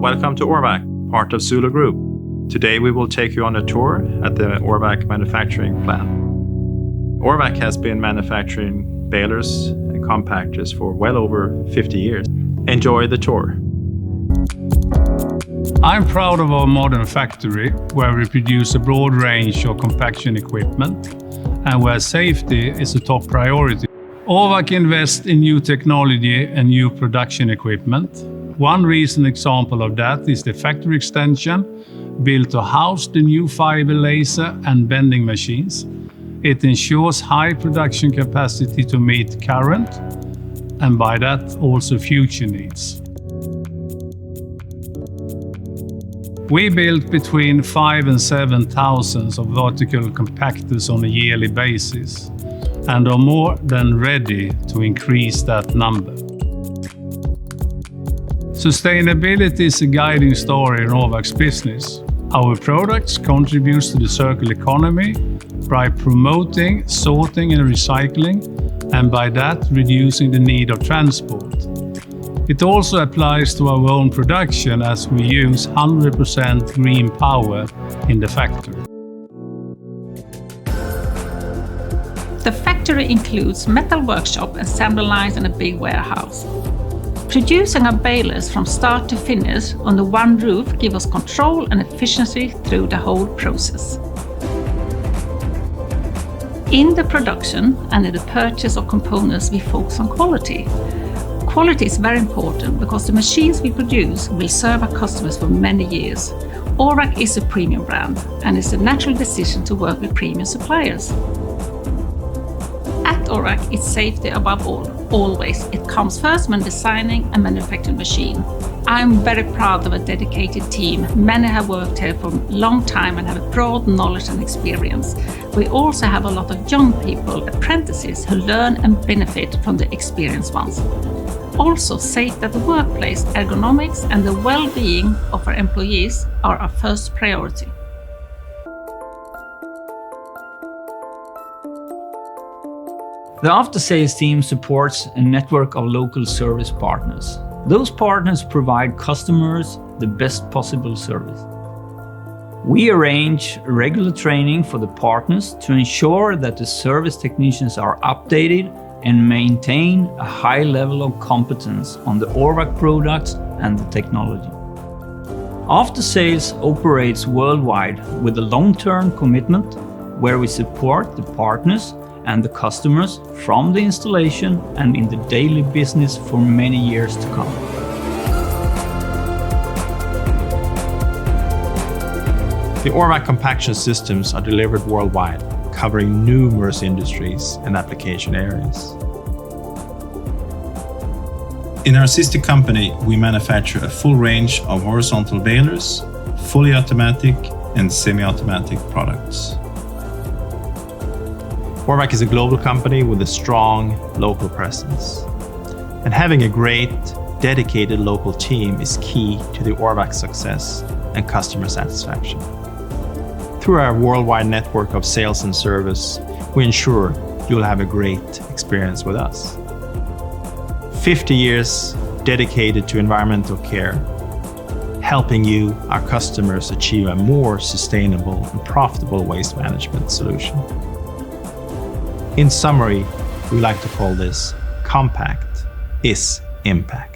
Welcome to Orwak, part of Zulu Group. Today we will take you on a tour at the Orwak manufacturing plant. Orwak has been manufacturing balers and compactors for well over 50 years. Enjoy the tour. I'm proud of our modern factory, where we produce a broad range of compaction equipment and where safety is a top priority. Orwak invests in new technology and new production equipment. One recent example of that is the factory extension built to house the new fiber laser and bending machines. It ensures high production capacity to meet current and by that also future needs. We build between 5,000 and 7,000 of vertical compactors on a yearly basis and are more than ready to increase that number. Sustainability is a guiding star in Orwak's business. Our products contribute to the circular economy by promoting sorting and recycling, and by that reducing the need of transport. It also applies to our own production as we use 100% green power in the factory. The factory includes metal workshop, assembly lines and a big warehouse. Producing our balers from start to finish under one roof gives us control and efficiency through the whole process. In the production and in the purchase of components, we focus on quality. Quality is very important because the machines we produce will serve our customers for many years. Orwak is a premium brand and it's a natural decision to work with premium suppliers. At Orwak, it's safety above all, always. It comes first when designing and manufacturing a machine. I'm very proud of a dedicated team. Many have worked here for a long time and have a broad knowledge and experience. We also have a lot of young people, apprentices, who learn and benefit from the experienced ones. Also, safety at the workplace, ergonomics and the well-being of our employees are our first priority. The after-sales team supports a network of local service partners. Those partners provide customers the best possible service. We arrange regular training for the partners to ensure that the service technicians are updated and maintain a high level of competence on the Orwak products and the technology. After-sales operates worldwide with a long-term commitment where we support the partners and the customers from the installation and in the daily business for many years to come. The Orwak compaction systems are delivered worldwide, covering numerous industries and application areas. In our sister company, we manufacture a full range of horizontal balers, fully automatic and semi-automatic products. Orwak is a global company with a strong local presence. And having a great, dedicated local team is key to the Orwak success and customer satisfaction. Through our worldwide network of sales and service, we ensure you'll have a great experience with us. 50 years dedicated to environmental care, helping you, our customers, achieve a more sustainable and profitable waste management solution. In summary, we like to call this compact is impact.